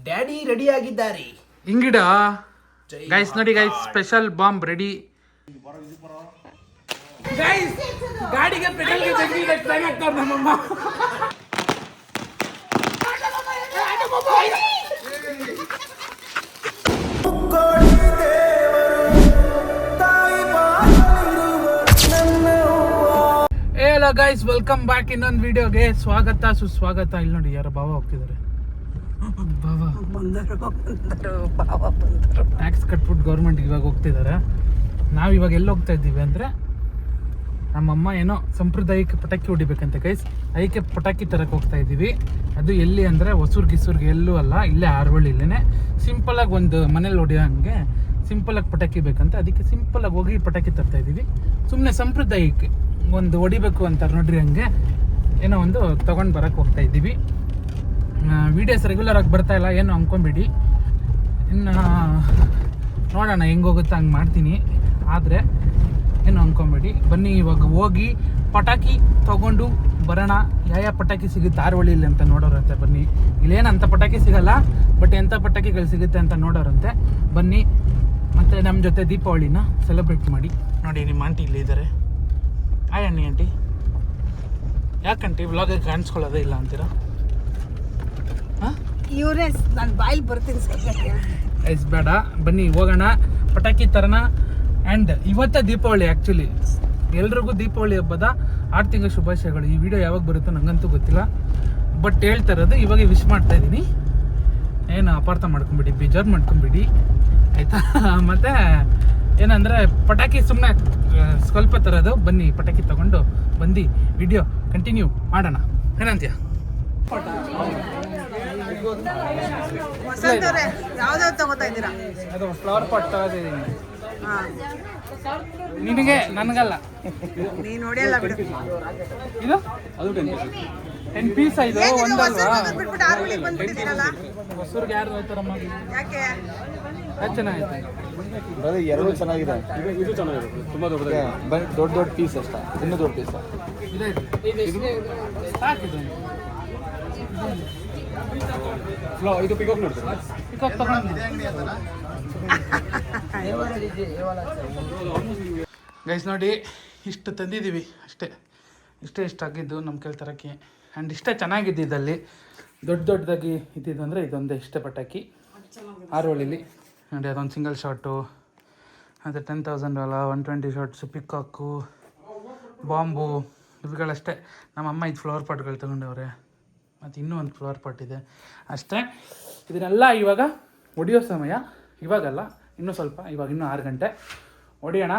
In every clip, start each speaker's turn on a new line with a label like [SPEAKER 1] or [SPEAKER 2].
[SPEAKER 1] Daddy ready ಆಗಿದ್ದಾರೆ.
[SPEAKER 2] ಹಿಂಗಿಡ guys ನೋಡಿ guys, special bomb ready guys. ಗಾಡಿಗೆ ಪೆಟ್ರೋಲ್ಗೆ ಜಗ್ಗಿ ಟೈಮ್ ಆಗ್ತಾವ್ರ ನಮ್ಮಮ್ಮ. ಹೇಳೋ ಗೈಸ್, ವೆಲ್ಕಮ್ ಬ್ಯಾಕ್ ಇನ್ನೊಂದು ವಿಡಿಯೋಗೆ ಸ್ವಾಗತ ಸುಸ್ವಾಗತ. ಇಲ್ಲಿ ನೋಡಿ ಯಾರೋ ಬಾವ ಹೋಗ್ತಿದ್ದಾರೆ. ಟ್ಯಾಕ್ಸ್ ಕಟ್ಬಿಟ್ಟು ಗೌರ್ಮೆಂಟ್ಗೆ ಇವಾಗ ಹೋಗ್ತಿದ್ದಾರೆ. ನಾವು ಇವಾಗ ಎಲ್ಲಿ ಹೋಗ್ತಾ ಇದ್ದೀವಿ ಅಂದರೆ, ನಮ್ಮಮ್ಮ ಏನೋ ಸಾಂಪ್ರದಾಯಿಕ ಪಟಾಕಿ ಹೊಡಿಬೇಕಂತೆ ಗೈಸ್. ಅದಕ್ಕೆ ಪಟಾಕಿ ತರಕ್ಕೆ ಹೋಗ್ತಾ ಇದ್ದೀವಿ. ಅದು ಎಲ್ಲಿ ಅಂದರೆ ಹೊಸೂರ್ಗೆ ಎಲ್ಲೂ ಅಲ್ಲ, ಇಲ್ಲೇ ಆರ್ವಳ್ಳಿಲೇ ಸಿಂಪಲಾಗಿ ಒಂದು ಮನೇಲಿ ಹೊಡಿಯೋ ಹಂಗೆ ಸಿಂಪಲಾಗಿ ಪಟಾಕಿ ಬೇಕಂತ, ಅದಕ್ಕೆ ಸಿಂಪಲಾಗಿ ಹೋಗಿ ಪಟಾಕಿ ತರ್ತಾ ಇದ್ದೀವಿ. ಸುಮ್ಮನೆ ಸಾಂಪ್ರದಾಯಿಕ ಒಂದು ಹೊಡಿಬೇಕು ಅಂತಾರೆ ನೋಡ್ರಿ, ಹಂಗೆ ಏನೋ ಒಂದು ತೊಗೊಂಡು ಬರೋಕ್ಕೆ ಹೋಗ್ತಾ ಇದ್ದೀವಿ. ವೀಡಿಯೋಸ್ ರೆಗ್ಯುಲರ್ ಆಗಿ ಬರ್ತಾ ಇಲ್ಲ, ಏನು ಅಂದ್ಕೊಂಬೇಡಿ. ಇನ್ನು ನೋಡೋಣ ಹೆಂಗೆ ಹೋಗುತ್ತೆ ಹಂಗೆ ಮಾಡ್ತೀನಿ. ಆದರೆ ಏನು ಅಂದ್ಕೊಂಬೇಡಿ, ಬನ್ನಿ ಇವಾಗ ಹೋಗಿ ಪಟಾಕಿ ತೊಗೊಂಡು ಬರೋಣ. ಯಾವ ಪಟಾಕಿ ಸಿಗುತ್ತೆ ಆರ್ವಳ್ಳಿಲಿ ಅಂತ ನೋಡೋರಂತೆ. ಬನ್ನಿ, ಇಲ್ಲೇನು ಅಂಥ ಪಟಾಕಿ ಸಿಗಲ್ಲ, ಬಟ್ ಎಂಥ ಪಟಾಕಿಗಳು ಸಿಗುತ್ತೆ ಅಂತ ನೋಡೋರಂತೆ. ಬನ್ನಿ, ಮತ್ತು ನಮ್ಮ ಜೊತೆ ದೀಪಾವಳಿನ ಸೆಲೆಬ್ರೇಟ್ ಮಾಡಿ. ನೋಡಿ ನಿಮ್ಮ ಆಂಟಿ ಇಲ್ಲಿ ಇದ್ದಾರೆ. ಹಾಯ್ ಅಣ್ಣಿ ಆಂಟಿ. ಯಾಕಂಟಿ ವ್ಲಾಗಿಗೆ ಕಾಣಿಸ್ಕೊಳ್ಳೋದೇ ಇಲ್ಲ ಅಂತೀರಾ?
[SPEAKER 3] ಇವರೇ ನಾನು ಬಾಯಿಲ್ ಬರ್ತೀನಿ
[SPEAKER 2] ಐಸ್ ಬೇಡ, ಬನ್ನಿ ಹೋಗೋಣ ಪಟಾಕಿ ತರೋಣ. ಆ್ಯಂಡ್ ಇವತ್ತೇ ದೀಪಾವಳಿ. ಆ್ಯಕ್ಚುಲಿ ಎಲ್ರಿಗೂ ದೀಪಾವಳಿ ಹಬ್ಬದ 6 ತಿಂಗಳ ಶುಭಾಶಯಗಳು. ಈ ವಿಡಿಯೋ ಯಾವಾಗ ಬರುತ್ತೋ ನನಗಂತೂ ಗೊತ್ತಿಲ್ಲ, ಬಟ್ ಹೇಳ್ತಾ ಇರೋದು ಇವಾಗ ವಿಶ್ ಮಾಡ್ತಾ ಇದ್ದೀನಿ. ಏನು ಅಪಾರ್ಥ ಮಾಡ್ಕೊಂಬಿಡಿ, ಬೇಜಾರು ಮಾಡ್ಕೊಂಬಿಡಿ ಆಯಿತಾ? ಮತ್ತು ಏನಂದರೆ ಪಟಾಕಿ ಸುಮ್ಮನೆ ಸ್ವಲ್ಪ ತರೋದು. ಬನ್ನಿ ಪಟಾಕಿ ತೊಗೊಂಡು ಬಂದು ವಿಡಿಯೋ ಕಂಟಿನ್ಯೂ ಮಾಡೋಣ. ಏನಂತೀಯ?
[SPEAKER 3] ಯಾವ್ದಾವ್ದು ತಗೋತಾ ಇದ್ದೀರಾ?
[SPEAKER 2] ಅದು ಫ್ಲವರ್ ಪಾಟ್ ತಗೋತಿದ್ದೀನಿ. ನಿನಗೆ, ನನಗಲ್ಲ.
[SPEAKER 3] ನೀನು ನೋಡಿಯಲ್ಲ ಬಿಡು.
[SPEAKER 2] ಇದು ಅದು 10 ಪೀಸ್ ಇದು ಒಂದಲ್ವಾ? ಹೊಸೂರ್ಗೆ ಯಾರು ಹೋಗ್ತಾರಮ್ಮ?
[SPEAKER 3] ಯಾಕೆ
[SPEAKER 2] ಚೆನ್ನಾಗೈತೆ.
[SPEAKER 1] ಎರಡು ಚೆನ್ನಾಗಿದೆ. ಇದು ಚೆನ್ನಾಗಿದೆ, ತುಂಬಾ ದೊಡ್ಡದಾಗಿದೆ. ದೊಡ್ಡ ಪೀಸ್ ಅಷ್ಟ, ಇನ್ನೂ ದೊಡ್ಡ ಪೀಸ್
[SPEAKER 2] ಸಾಕಿದೆ.
[SPEAKER 1] ಇದು ಪಿಕಾಕ್ ನೋಡ್ತಾರೆ.
[SPEAKER 2] ಪಿಕಾಕ್ ತಗೊಂಡು ಗೈಸ್ ನೋಡಿ, ಇಷ್ಟು ತಂದಿದ್ದೀವಿ ಅಷ್ಟೇ. ಇಷ್ಟ ಆಗಿದ್ದು ನಮ್ಮ ಕೈಲಿ ತರೋಕ್ಕೆ. ಆ್ಯಂಡ್ ಇಷ್ಟೇ ಚೆನ್ನಾಗಿದ್ದಿದ್ದಲ್ಲಿ ದೊಡ್ಡದಾಗಿ ಇದ್ದಿದ್ದಂದರೆ ಇದೊಂದೇ ಇಷ್ಟೇ ಪಟಾಕಿ ಆರ್ವಳ್ಳಿಲಿ. ನೋಡಿ ಅದೊಂದು ಸಿಂಗಲ್ ಶಾಟು, ಮತ್ತು 10,000 ಅಲ್ಲ 120 ಶಾಟ್ಸು, ಪಿಕಾಕು, ಬಾಂಬು, ಇವುಗಳಷ್ಟೇ. ನಮ್ಮಮ್ಮ ಇದು ಫ್ಲವರ್ ಪಾಟ್ಗಳು ತೊಗೊಂಡವ್ರೆ, ಮತ್ತು ಇನ್ನೂ ಒಂದು ಫ್ಲವರ್ ಪಾಟ್ ಇದೆ ಅಷ್ಟೇ. ಇದನ್ನೆಲ್ಲ ಇವಾಗ ಹೊಡಿಯೋ ಸಮಯ. ಇವಾಗಲ್ಲ, ಇನ್ನೂ ಸ್ವಲ್ಪ, ಇವಾಗ ಇನ್ನೂ 6 ಗಂಟೆ ಹೊಡಿಯೋಣ.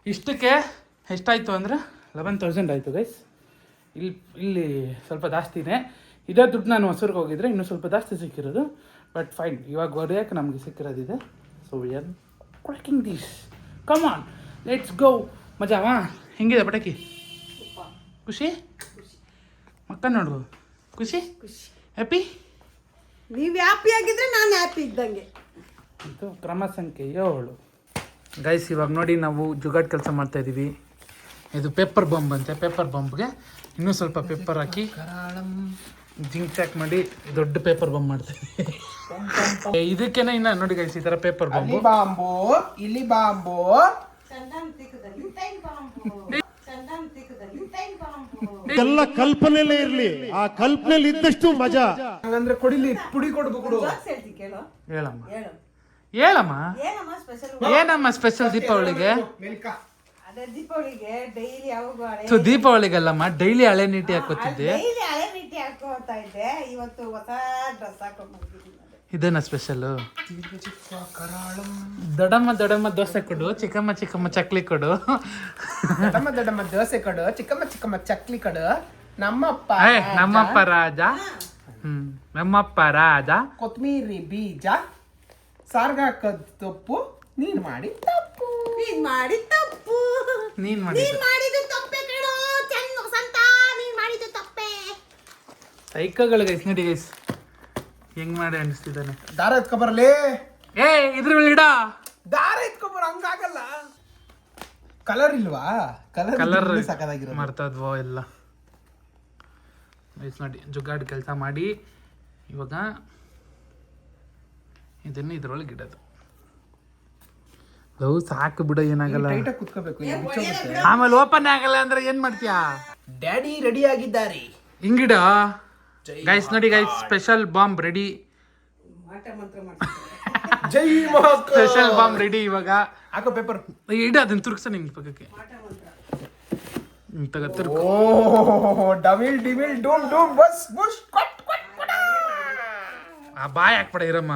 [SPEAKER 2] ಇಷ್ಟಕ್ಕೆ ಎಷ್ಟಾಯಿತು ಅಂದರೆ 11,000 ಆಯಿತು ಗೈಸ್. ಇಲ್ಲಿ ಸ್ವಲ್ಪ ಜಾಸ್ತಿನೇ. ಇದೇ ದುಡ್ಡು ನಾನು ಹೊಸೂರ್ಗೆ ಹೋಗಿದ್ರೆ ಇನ್ನೂ ಸ್ವಲ್ಪ ಜಾಸ್ತಿ ಸಿಕ್ಕಿರೋದು, ಬಟ್ ಫೈನ್. ಇವಾಗ ಹೊಡೆಯೋಕೆ ನಮಗೆ ಸಿಕ್ಕಿರೋದಿದೆ. So we are cracking this. Come on, let's go. ಮಜಾವಾ? ಹೆಂಗಿದೆ ಪಟಾಕಿ? ಖುಷಿ? ಮಕ್ಕ ನೋಡು, ಖುಷಿ? ಹ್ಯಾಪಿ?
[SPEAKER 3] ನೀವು ಹ್ಯಾಪಿ ಆಗಿದ್ರೆ ನಾನು ಹ್ಯಾಪಿ ಇದ್ದಂಗೆ.
[SPEAKER 2] ಇದು ಕ್ರಮ ಸಂಖ್ಯೆ 7 ಗೈಸ್. ಇವಾಗ ನೋಡಿ ನಾವು ಜುಗಾಡ್ ಕೆಲಸ ಮಾಡ್ತಾಯಿದ್ದೀವಿ. ಇದು ಪೇಪರ್ ಬಾಂಬ್ ಅಂತೆ. ಪೇಪರ್ ಬಾಂಬ್ಗೆ ಇನ್ನೂ ಸ್ವಲ್ಪ ಪೇಪರ್ ಹಾಕಿ ಜಿಂಕ್ ಚಾಕ್ ಮಾಡಿ ದೊಡ್ಡ ಪೇಪರ್ ಬಾಂಬ್ ಮಾಡ್ತೀವಿ. ಇದಕ್ಕೇನೆ ಇನ್ನ ನೋಡಿ ಗೈಸ್, ಈ ಥರ ಪೇಪರ್ ಬಾಂಬು.
[SPEAKER 1] ಇಲ್ಲಿ ಬಾಂಬು
[SPEAKER 4] ಎಲ್ಲ ಕಲ್ಪನೆಯಲ್ಲೇ ಇರ್ಲಿ, ಆ ಕಲ್ಪನೆಯಲ್ಲಿ ಇದ್ದಷ್ಟು ಮಜಾ.
[SPEAKER 1] ಹಂಗಂದ್ರೆ ಕೊಡಿಲಿ, ಪುಡಿ ಕೊಡ್ಬೇಕು.
[SPEAKER 2] ಹೇಳಮ್ಮ ಏನಮ್ಮ ಸ್ಪೆಷಲ್ ದೀಪಾವಳಿಗೆ? ದೀಪಾವಳಿಗಲ್ಲಮ್ಮ, ಡೈಲಿ ಹಳೆ ನೀಟಿ ಹಾಕೋತಿದ್ದೆ. ಇದೇನ ಸ್ಪೆಷಲ್? ದೊಡ್ಡಮ್ಮ ದೋಸೆ ಕೊಡು, ಚಿಕ್ಕಮ್ಮ ಚಕ್ಲಿ ಕೊಡು.
[SPEAKER 1] ದೊಡ್ಡಮ್ಮ ದೋಸೆ ಕೊಡು, ಚಿಕ್ಕಮ್ಮ ಚಕ್ಲಿ ಕೊಡು. ನಮ್ಮಪ್ಪ
[SPEAKER 2] ರಾಜ. ನಮ್ಮಪ್ಪ ರಾಜ.
[SPEAKER 1] ಕೊತ್ತಂಬರಿ ಬೀಜ, ಸಾರ್ಗಾಕ ತಪ್ಪು, ನೀನ್ ಮಾಡಿ ತಪ್ಪು.
[SPEAKER 2] ಸೈಕಗಳು ಗೈಸ್ ನೋಡಿ ಗೈಸ್, ಹೆಂಗ್ ಮಾಡಿ ಅನಿಸ್ತಿದ್ದಾನೆ.
[SPEAKER 1] ದಾರ ಎತ್ಕೊಬರ್ಲಿ.
[SPEAKER 2] ಇದ್ರ ಇಡ
[SPEAKER 1] ದಾರ ಎತ್ಕೊಬರ, ಹಂಗಾಗಲ್ಲ. ಕಲರ್ ಇಲ್ವಾ?
[SPEAKER 2] ಕಲರ್ ಮರ್ತದ್ವೋ ಎಲ್ಲ ಗೈಸ್ ನೋಡಿ. ಜುಗಾಡ್ ಕೆಲಸ ಮಾಡಿ ಇವಾಗ ಇದನ್ನು ಇದ್ರೊಳಗೆ ಇಡೋದು. ಲವ್ ಸಾಕು ಬಿಡ, ಏನಾಗಲ್ಲ.
[SPEAKER 1] ಕುತ್ಕೋಬೇಕು.
[SPEAKER 2] ಆಮೇಲೆ ಓಪನ್ ಆಗಲ್ಲ ಅಂದ್ರೆ ಏನ್ ಮಾಡ್ತೀಯಾ?
[SPEAKER 1] ಡ್ಯಾಡಿ ರೆಡಿ ಆಗಿದ್ದಾರೆ.
[SPEAKER 2] ಹಿಂಗಿಡ ಗೈಸ್, ನೋಡಿ ಗೈಸ್, ಸ್ಪೆಷಲ್ ಬಾಂಬ್ ರೆಡಿ.
[SPEAKER 1] ಜೈ ಮಹಾಕಾಲ್.
[SPEAKER 2] Special bomb ready. ಇವಾಗ
[SPEAKER 1] ಹಾಕೋ ಪೇಪರ್.
[SPEAKER 2] ಇಡ ಅದನ್ನ ತುರ್ಕ್ಸ ನಿಂಗೆ ಪಕ್ಕಕ್ಕೆ.
[SPEAKER 1] ಡಮಿಲ್ ಡಿಮಿಲ್ ಡೂಮ್ ಡೂಮ್ ಬಸ್ ಬುಷ್
[SPEAKER 2] ಆ ಬಾಯ್ ಹಾಕ್ಬೇಡ ಇರಮ್ಮ.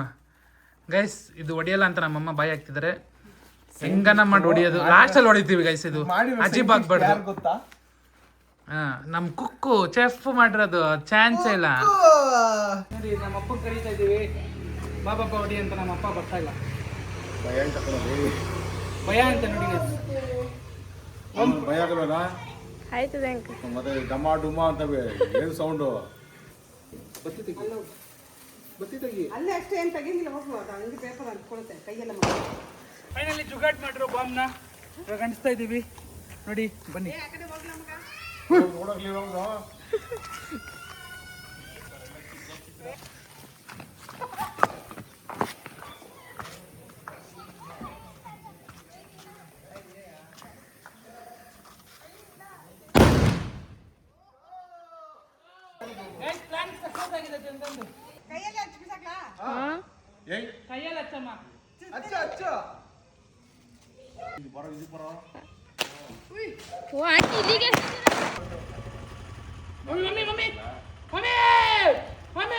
[SPEAKER 2] ಗೈಸ್, ಇದು ಹೊಡಿಯಲ್ಲ ಅಂತ ನಮ್ಮಮ್ಮ ಬಾಯ್ ಹಾಕ್ತಿದ್ದಾರೆ. ಹೆಂಗನ ಮಾಡಿ ಹೊಡಿಯೋದು, ಲಾಸ್ಟಲ್ಲಿ ಹೊಡಿತೀವಿ ಗೈಸ್. ಇದು ಅಜೀಬ್ ಆಗ್ಬಾರ್ದು.
[SPEAKER 1] ಗೊತ್ತಾ?
[SPEAKER 2] ನಮ್ ಕುಕ್ಕು ಚೆಫ್ ಮಾಡಿರೋದು ಚಾನ್ಸ್ ಇಲ್ಲ. ನೋಡಿ, ನಮ್ಮ ಅಪ್ಪ ಕರೀತಾ ಇದೀವಿ, ಬಾಬಾ ಹೊಡಿ ಅಂತ. ನಮ್ಮ ಅಪ್ಪ ಬರ್ತಾ ಇಲ್ಲ, ಭಯ ಅಂತ. ನೋಡಿ
[SPEAKER 5] ಭಯ ಆಗಲ್ವಲ್ಲ?
[SPEAKER 3] ಆಯ್ತು
[SPEAKER 5] ಮತ್ತೆ ಡಮ ಡುಮ ಅಂತ ಏನು ಸೌಂಡು?
[SPEAKER 3] ಅಲ್ಲೇ ಅಷ್ಟೇ ಏನು ತೆಗಿಂಗಿಲ್ಲ, ಹೋಗ್ಬೋದು ಹಂಗೆ ಪೇಪರ್ ಅಂದ್ಕೊಳುತ್ತೆ ಕೈಯೆಲ್ಲ.
[SPEAKER 2] ಫೈನಲಿ ಜುಗಾಟ್ ಮಾಡಿರೋ ಬಾಂಬ್ನ ಇವಾಗ ಅಂಟಿಸ್ತಾ ಇದೀವಿ. ನೋಡಿ ಬನ್ನಿ.
[SPEAKER 5] ನೋಡಕ್ಲಿ ಹೋಗು.
[SPEAKER 3] ಕೈಯಲ್ಲೇ ಹಚ್ಚಿ ಬಿಸಾಕ್ಲಾ?
[SPEAKER 2] ಕೈಯಲ್ಲಿ ಹಚ್ಚಮ್ಮ.
[SPEAKER 1] ಅಚ್ಚು ಅಚ್ಚು.
[SPEAKER 6] ಓ ಆಂಟಿ ಇಲ್ಲಿಗೆ
[SPEAKER 2] ಮಮ್ಮಿ ಮಮ್ಮಿ ಮಮ್ಮಿ ಮಮ್ಮಿ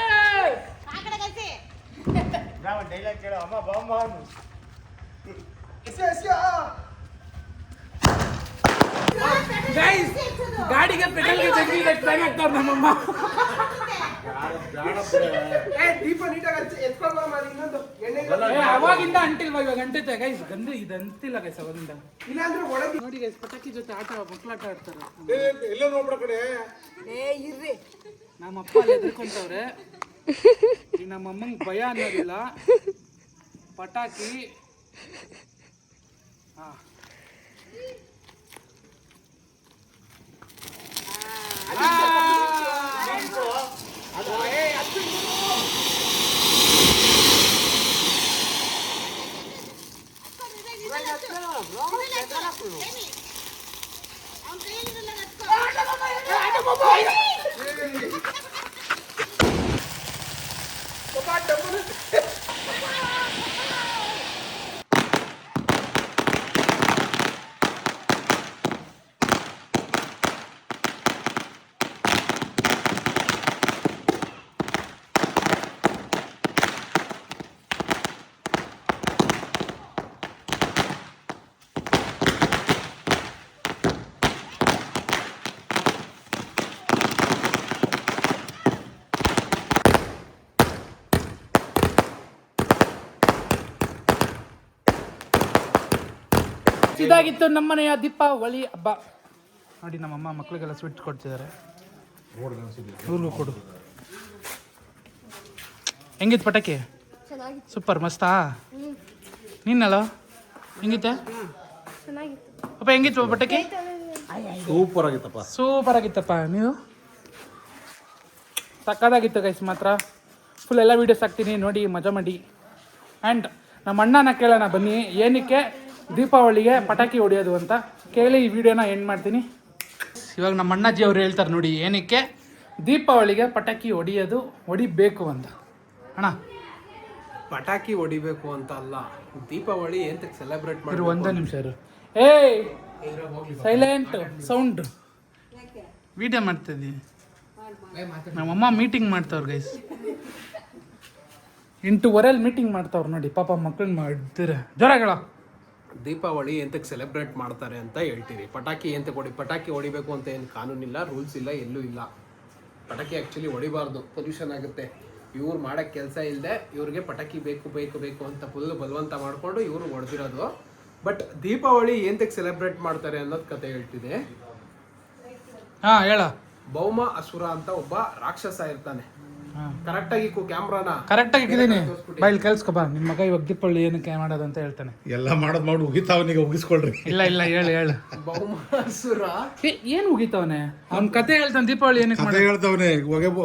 [SPEAKER 3] ಆ ಕಡೆ ಕಳ್ಸಿ.
[SPEAKER 5] ಡೈಲಾಗ್ ಕೇಳ ಅಮ್ಮ ಬಾಂಬ ಅನ್ನು.
[SPEAKER 2] ಗೈಸ್, ಗಾಡಿಗೆ ಪೆಟ್ರೋಲ್ ಆಗ್ತಾರ ನಮ್ಮಮ್ಮ.
[SPEAKER 1] ದೀಪ ನೀಟಾಗಿ ಹಚ್ಚಿ ಎತ್ಕೊಂಡು ಬಾ ಮಾರಿ. ಇನ್ನೊಂದು ಎಣ್ಣೆ
[SPEAKER 2] ಅವಾಗಿಂದ ಅಂಟಿಲ್ವಾ? ಇವಾಗ ಅಂಟೈತೆ ಗೈಸ್. ಗಂದು ಇದು ಅಂತಿಲ್ಲ ಗೈಸ್ ಅವಾಗಿಂದ.
[SPEAKER 1] ಇಲ್ಲಾಂದ್ರೆ ಒಳಗೆ
[SPEAKER 2] ನೋಡಿ ಗೈಸ್, ಪಟಾಕಿ ಜೊತೆ ಮಕ್ಳು ಆಟ ಆಡ್ತಾರೆ.
[SPEAKER 5] ಎಲ್ಲ ನೋಡ್ಬಿಡ ಕಡೆ.
[SPEAKER 3] ಇರ್ರಿ,
[SPEAKER 2] ನಮ್ಮ ಅಪ್ಪ ಅಲ್ಲಿ ಎದ್ಕೊಂತವ್ರೆ. ಈಗ ನಮ್ಮ ಅಮ್ಮಂಗೆ ಭಯ ಅನ್ನೋದಿಲ್ಲ. ಪಟಾಕಿ ಇದಾಗಿತ್ತು ನಮ್ಮನೆಯ ದೀಪಾವಳಿ ಹಬ್ಬ. ನೋಡಿ, ನಮ್ಮಮ್ಮ ಮಕ್ಳಿಗೆಲ್ಲ ಸ್ವೀಟ್ ಕೊಡ್ತಿದ್ದಾರೆ. ಇವ್ರಿಗೂ ಕೊಡು. ಹೆಂಗಿತ್ತು ಪಟಾಕಿ? ಸೂಪರ್, ಮಸ್ತಾ? ನಿನ್ನಲ್ಲ ಹೆಂಗಿತ್ತೆ ಅಪ್ಪ? ಹೆಂಗಿತ್ತು ಪಟಾಕಿ?
[SPEAKER 5] ಸೂಪರ್ ಆಗಿತ್ತಪ್ಪ.
[SPEAKER 2] ಸೂಪರ್ ಆಗಿತ್ತಪ್ಪ. ನೀವು? ಸಕ್ಕದಾಗಿತ್ತು ಗೈಸ್. ಮಾತ್ರ ಫುಲ್ ಎಲ್ಲ ವೀಡಿಯೋಸ್ ಹಾಕ್ತೀನಿ, ನೋಡಿ ಮಜಾ ಮಾಡಿ. ಆ್ಯಂಡ್ ನಮ್ಮ ಅಣ್ಣನ ಕೇಳೋಣ ಬನ್ನಿ, ಏನಕ್ಕೆ ದೀಪಾವಳಿಗೆ ಪಟಾಕಿ ಹೊಡಿಯೋದು ಅಂತ ಕೇಳಿ ಈ ವಿಡಿಯೋನ ಎಂಡ್ ಮಾಡ್ತೀನಿ. ಇವಾಗ ನಮ್ಮ ಅಣ್ಣಾಜಿ ಅವ್ರು ಹೇಳ್ತಾರೆ ನೋಡಿ, ಏನಕ್ಕೆ ದೀಪಾವಳಿಗೆ ಪಟಾಕಿ ಹೊಡಿಬೇಕು ಅಂತ. ಅಣ್ಣ,
[SPEAKER 1] ಪಟಾಕಿ ಹೊಡಿಬೇಕು ಅಂತ ಅಲ್ಲ, ದೀಪಾವಳಿ ಎಂತಕ್ಕೆ ಸೆಲೆಬ್ರೇಟ್ ಮಾಡಿ.
[SPEAKER 2] ಒಂದೇ ನಿಮಿಷ ಇರು. ಏಯ್, ಸೈಲೆಂಟ್ ಸೌಂಡ್. ವಿಡಿಯೋ ಮಾಡ್ತಿದ್ದೀವಿ. ನಮ್ಮಮ್ಮ ಮೀಟಿಂಗ್ ಮಾಡ್ತಾವ್ರು ಗೈಸ್. 8:15 ಮೀಟಿಂಗ್ ಮಾಡ್ತಾವ್ರು ನೋಡಿ. ಪಾಪ ಮಕ್ಕಳನ್ನ ಮಾಡ್ತೀರ ಜ್ವರಗಳ.
[SPEAKER 1] ದೀಪಾವಳಿ ಎಂತಕ್ಕೆ ಸೆಲೆಬ್ರೇಟ್ ಮಾಡ್ತಾರೆ ಅಂತ ಹೇಳ್ತೀವಿ. ಪಟಾಕಿ ಎಂತಕ್ಕೆ ಪಟಾಕಿ ಹೊಡಿಬೇಕು ಅಂತ ಏನು ಕಾನೂನಿಲ್ಲ, ರೂಲ್ಸ್ ಇಲ್ಲ, ಎಲ್ಲೂ ಇಲ್ಲ. ಪಟಾಕಿ ಆ್ಯಕ್ಚುಲಿ ಹೊಡಿಬಾರ್ದು, ಪೊಲ್ಯೂಷನ್ ಆಗುತ್ತೆ. ಇವ್ರು ಮಾಡೋಕ್ಕೆ ಕೆಲಸ ಇಲ್ಲದೆ ಇವ್ರಿಗೆ ಪಟಾಕಿ ಬೇಕು ಬೇಕು ಬೇಕು ಅಂತ ಫುಲ್ ಬಲವಂತ ಮಾಡಿಕೊಂಡು ಇವರು ಹೊಡೆದಿರೋದು. ಬಟ್ ದೀಪಾವಳಿ ಎಂತಕ್ಕೆ ಸೆಲೆಬ್ರೇಟ್ ಮಾಡ್ತಾರೆ ಅನ್ನೋದು ಕತೆ ಹೇಳ್ತಿದೆ.
[SPEAKER 2] ಹಾಂ, ಹೇಳ.
[SPEAKER 1] ಭೌಮ ಅಸುರ ಅಂತ ಒಬ್ಬ ರಾಕ್ಷಸ ಇರ್ತಾನೆ. ಕರೆಕ್ಟಾಗಿ ಕ್ಯಾಮ್ರಾನ
[SPEAKER 2] ಕರೆಕ್ಟಾಗಿ ಇಟ್ಟಿದ್ದೀನಿ. ಬೈಲ್ ಕೇಳಿಸ್ಕೊಬಾ. ನಿಮ್ಮ ಮಗ ಇವಾಗ ದೀಪಾವಳಿ ಏನಕ್ಕೆ ಮಾಡೋದು ಅಂತ ಹೇಳ್ತಾನೆ.
[SPEAKER 5] ಎಲ್ಲ ಮಾಡೋದು ಮಾಡಿ ಉಗಿತಾವನಿಗೆ ಉಗಿಸ್ಕೊಳ್ರಿ.
[SPEAKER 2] ಇಲ್ಲ ಇಲ್ಲ, ಹೇಳು.
[SPEAKER 1] ಭೌಮಾಸುರ
[SPEAKER 2] ಏನು ಉಗಿತಾವನೆ? ಅವ್ನ ಕತೆ ಹೇಳ್ತಾನೆ. ದೀಪಾವಳಿ ಏನಕ್ಕೆ
[SPEAKER 5] ಅದೇ ಹೇಳ್ತಾವನೆ,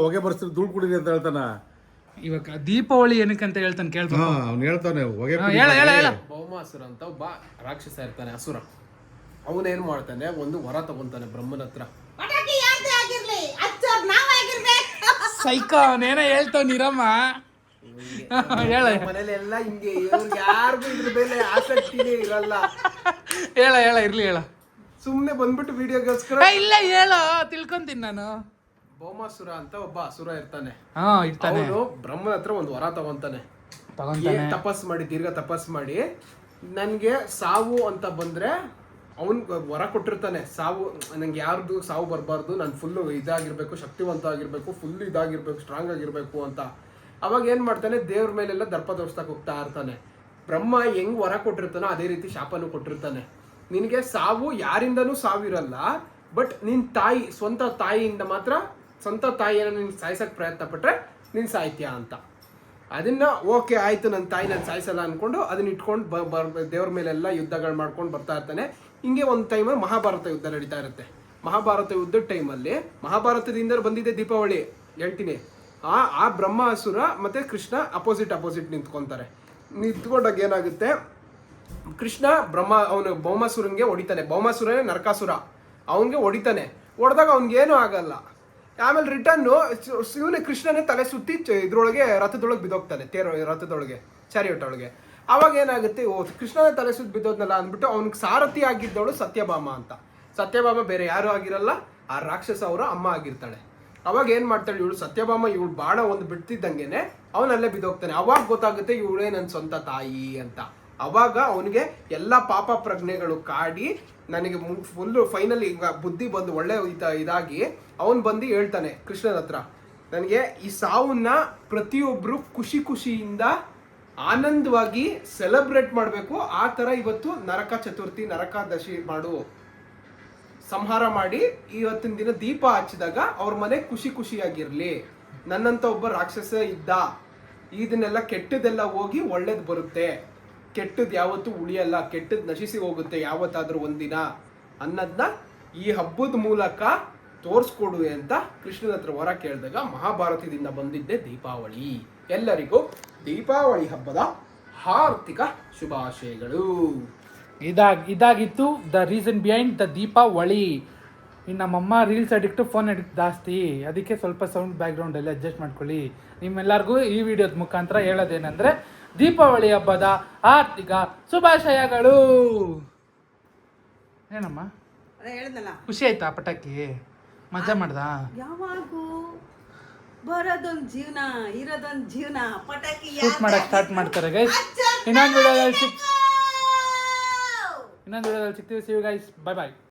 [SPEAKER 5] ಹೊಗೆ ಬರ್ಸ್ತಾರೆ ಧೂಳು ಕುಡಿರಿ ಅಂತ ಹೇಳ್ತಾನ.
[SPEAKER 2] ಇವಾಗ ದೀಪಾವಳಿ ಏನಕ್ಕೆ ಅಂತ ಹೇಳ್ತಾನೆ ಕೇಳ್ಬೇಕು.
[SPEAKER 5] ಹಾ ಅವ್ನು ಹೇಳ್ತಾನೆ ಹೊಗೆ
[SPEAKER 2] ಹೇಳ
[SPEAKER 1] ಭೌಮಾಸುರ ಅಂತ ಒಬ್ಬ ರಾಕ್ಷಸ ಇರ್ತಾನೆ, ಅಸುರ. ಅವನೇನ್ ಮಾಡ್ತಾನೆ, ಒಂದು ವರ ತಗೊಂತಾನೆ ಬ್ರಹ್ಮನ ಹತ್ರ.
[SPEAKER 3] ಪಟಾಕಿ ಯಾರ್ದೇ ಆಗಿರ್ಲಿ ಹಚ್ಚೋರ್ ನಾವಾಗಿರ್ಬೇಕು.
[SPEAKER 2] ಸೈಕ ಅವನೇನೋ ಹೇಳ್ತಾವನಿರಮ್ಮ. ಹೇಳ
[SPEAKER 1] ಮನೇಲಿ ಎಲ್ಲ ಹಿಂಗೆ, ಇವ್ರಿಗೆ ಯಾರಿಗೂ ಇದ್ರ ಮೇಲೆ ಆಸಕ್ತಿನೇ ಇರಲ್ಲ.
[SPEAKER 2] ಹೇಳ ಇರ್ಲಿ ಹೇಳ.
[SPEAKER 1] ಸುಮ್ನೆ ಬಂದ್ಬಿಟ್ಟು ವಿಡಿಯೋಗೋಸ್ಕರ.
[SPEAKER 2] ಇಲ್ಲ ಹೇಳ, ತಿಳ್ಕೊಂತೀನಿ ನಾನು.
[SPEAKER 1] ಭೌಮಾಸುರ ಅಂತ ಒಬ್ಬ ಅಸುರ ಇರ್ತಾನೆ.
[SPEAKER 2] ಇರ್ತಾನೆ.
[SPEAKER 1] ಅವನು ಬ್ರಹ್ಮನ ಹತ್ರ ಒಂದು ವರ ತಗೊಂತಾನೆ. ತಪಸ್ ಮಾಡಿ, ದೀರ್ಘ ತಪಸ್ ಮಾಡಿ, ನನ್ಗೆ ಸಾವು ಅಂತ ಬಂದ್ರೆ ಅವನ್ ವರ ಕೊಟ್ಟಿರ್ತಾನೆ. ಸಾವು ನಂಗೆ ಯಾರ್ದು ಸಾವು ಬರಬಾರ್ದು, ನಾನು ಫುಲ್ ಇದಾಗಿರ್ಬೇಕು, ಶಕ್ತಿವಂತ ಆಗಿರ್ಬೇಕು, ಫುಲ್ ಇದಾಗಿರ್ಬೇಕು, ಸ್ಟ್ರಾಂಗ್ ಆಗಿರ್ಬೇಕು ಅಂತ. ಅವಾಗ ಏನ್ ಮಾಡ್ತಾನೆ, ದೇವ್ರ ಮೇಲೆಲ್ಲ ದರ್ಪ ತೋರಿಸ್ತಾಕ್ ಹೋಗ್ತಾ ಇರ್ತಾನೆ. ಬ್ರಹ್ಮ ಹೆಂಗ್ ವರ ಕೊಟ್ಟಿರ್ತಾನೋ ಅದೇ ರೀತಿ ಶಾಪನು ಕೊಟ್ಟಿರ್ತಾನೆ. ನಿನಗೆ ಸಾವು ಯಾರಿಂದನೂ ಸಾವಿರಲ್ಲ, ಬಟ್ ನಿನ್ ತಾಯಿ, ಸ್ವಂತ ತಾಯಿಯಿಂದ ಮಾತ್ರ, ಸ್ವಂತ ತಾಯಿಯನ್ನು ನೀನು ಸಾಯಿಸಕ್ ಪ್ರಯತ್ನ ಪಟ್ರೆ ನೀನ್ ಸಾಯ್ತೀಯ ಅಂತ. ಅದನ್ನ ಓಕೆ ಆಯ್ತು, ನನ್ನ ತಾಯಿ ನಾನು ಸಾಯಿಸಲ್ಲ ಅನ್ಕೊಂಡು ಅದನ್ನ ಇಟ್ಕೊಂಡು ದೇವ್ರ ಮೇಲೆಲ್ಲ ಯುದ್ಧಗಳು ಮಾಡ್ಕೊಂಡು ಬರ್ತಾ ಇರ್ತಾನೆ. ಹಿಂಗೆ ಒಂದು ಟೈಮಲ್ಲಿ ಮಹಾಭಾರತ ಯುದ್ಧ ನಡೀತಾ ಇರುತ್ತೆ. ಮಹಾಭಾರತ ಯುದ್ಧದ ಟೈಮಲ್ಲಿ, ಮಹಾಭಾರತದಿಂದ ಬಂದಿದೆ ದೀಪಾವಳಿ ಹೇಳ್ತೀನಿ. ಆ ಬ್ರಹ್ಮಾಸುರ ಮತ್ತೆ ಕೃಷ್ಣ ಅಪೋಸಿಟ್ ನಿಂತ್ಕೊಂತಾರೆ. ನಿಂತ್ಕೊಂಡಾಗ ಏನಾಗುತ್ತೆ, ಕೃಷ್ಣ ಅವನು ಭೌಮಾಸುರಂಗೆ ಹೊಡಿತಾನೆ. ಭೌಮಾಸುರನೇ ನರಕಾಸುರ, ಅವನಿಗೆ ಹೊಡಿತಾನೆ. ಹೊಡೆದಾಗ ಅವ್ನಿಗೇನು ಆಗಲ್ಲ. ಆಮೇಲೆ ರಿಟರ್ನು ಇವನೇ ಕೃಷ್ಣನೇ ತಲೆ ಸುತ್ತಿ ಇದ್ರೊಳಗೆ ರಥದೊಳಗೆ ಬಿದ್ದೋಗ್ತಾನೆ, ರಥದೊಳಗೆ, ಚಾರಿಯಟ್ ಒಳಗೆ. ಅವಾಗ ಏನಾಗುತ್ತೆ, ಕೃಷ್ಣನೇ ತಲೆ ಸುತ್ತಿ ಬಿದ್ದೋದ್ನಲ್ಲ ಅಂದ್ಬಿಟ್ಟು ಅವ್ನಿಗೆ ಸಾರಥಿ ಆಗಿದ್ದವಳು ಸತ್ಯಭಾಮ ಅಂತ. ಸತ್ಯಭಾಮ ಬೇರೆ ಯಾರು ಆಗಿರಲ್ಲ, ಆ ರಾಕ್ಷಸ ಅವರ ಅಮ್ಮ ಆಗಿರ್ತಾಳೆ. ಅವಾಗ ಏನ್ ಮಾಡ್ತಾಳೆ ಇವಳು ಸತ್ಯಭಾಮ, ಇವಳು ಬಾಣ ಒಂದು ಬಿಡ್ತಿದ್ದಂಗೆನೆ ಅವನಲ್ಲೇ ಬಿದ್ದೋಗ್ತಾನೆ. ಅವಾಗ ಗೊತ್ತಾಗುತ್ತೆ ಇವಳೇ ನನ್ನ ಸ್ವಂತ ತಾಯಿ ಅಂತ. ಅವಾಗ ಅವನಿಗೆ ಎಲ್ಲ ಪಾಪ ಪ್ರಜ್ಞೆಗಳು ಕಾಡಿ, ನನಗೆ ಫುಲ್ಲು ಫೈನಲಿ ಈಗ ಬುದ್ಧಿ ಬಂದು ಒಳ್ಳೆ ಇದಾಗಿ ಅವನು ಬಂದು ಹೇಳ್ತಾನೆ ಕೃಷ್ಣನ ಹತ್ರ, ನನಗೆ ಈ ಸಾವನ್ನ ಪ್ರತಿಯೊಬ್ರು ಖುಷಿಯಿಂದ ಆನಂದವಾಗಿ ಸೆಲೆಬ್ರೇಟ್ ಮಾಡಬೇಕು. ಆ ಥರ ಇವತ್ತು ನರಕ ಚತುರ್ಥಿ, ನರಕಾದಶಿ ಮಾಡು, ಸಂಹಾರ ಮಾಡಿ ಇವತ್ತಿನ ದಿನ ದೀಪ ಹಚ್ಚಿದಾಗ ಅವ್ರ ಮನೆ ಖುಷಿಯಾಗಿರ್ಲಿ. ನನ್ನಂತ ಒಬ್ಬ ರಾಕ್ಷಸ ಇದ್ದ, ಇದನ್ನೆಲ್ಲ ಕೆಟ್ಟದೆಲ್ಲ ಹೋಗಿ ಒಳ್ಳೇದು ಬರುತ್ತೆ, ಕೆಟ್ಟದ್ದು ಯಾವತ್ತೂ ಉಳಿಯಲ್ಲ, ಕೆಟ್ಟದ್ದು ನಶಿಸಿ ಹೋಗುತ್ತೆ ಯಾವತ್ತಾದ್ರೂ ಒಂದಿನ ಅನ್ನೋದನ್ನ ಈ ಹಬ್ಬದ ಮೂಲಕ ತೋರಿಸ್ಕೊಡು ಅಂತ ಕೃಷ್ಣನ ಹತ್ರ ವರ ಕೇಳಿದಾಗ ಮಹಾಭಾರತದಿಂದ ಬಂದಿದ್ದೆ ದೀಪಾವಳಿ. ಎಲ್ಲರಿಗೂ ದೀಪಾವಳಿ ಹಬ್ಬದ ಹಾರ್ದಿಕ ಶುಭಾಶಯಗಳು.
[SPEAKER 2] ಇದಾಗಿತ್ತು the reason behind the Deepavali. ಇನ್ನು ನಮ್ಮಮ್ಮ ರೀಲ್ಸ್ ಅಡಿಕ್ಟು, ಫೋನ್ ಅಡಿಕ್ಟ್ ಜಾಸ್ತಿ, ಅದಕ್ಕೆ ಸ್ವಲ್ಪ ಸೌಂಡ್ ಬ್ಯಾಕ್ಗ್ರೌಂಡಲ್ಲಿ ಅಡ್ಜಸ್ಟ್ ಮಾಡ್ಕೊಳ್ಳಿ. ನಿಮ್ಮೆಲ್ಲರಿಗೂ ಈ ವಿಡಿಯೋದ ಮುಖಾಂತರ ಹೇಳೋದೇನೆಂದರೆ, ದೀಪಾವಳಿ ಹಬ್ಬದ ಆರ್ಥಿಕ ಶುಭಾಶಯಗಳು. ಏನಮ್ಮ
[SPEAKER 3] ಅದೇ ಹೇಳಿದ್ನಲ್ಲ,
[SPEAKER 2] ಖುಷಿ ಆಯ್ತಾ ಪಟಾಕಿ ಮಜಾ ಮಾಡ್ದ?
[SPEAKER 3] ಯಾವಾಗೂ ಬರೋದೊಂದು ಜೀವನ, ಇರೋದೊಂದು ಜೀವನ. ಪಟಾಕಿ
[SPEAKER 2] ಶೂಟ್ ಮಾಡಕ್ಕೆ ಸ್ಟಾರ್ಟ್ ಮಾಡ್ತಾರೆ ಗೈಸ್. ಇನ್ನೊಂದು ವಿಡಿಯೋದಲ್ಲಿ ಸಿಗ್ತೀವಿ. See you guys. Bye bye.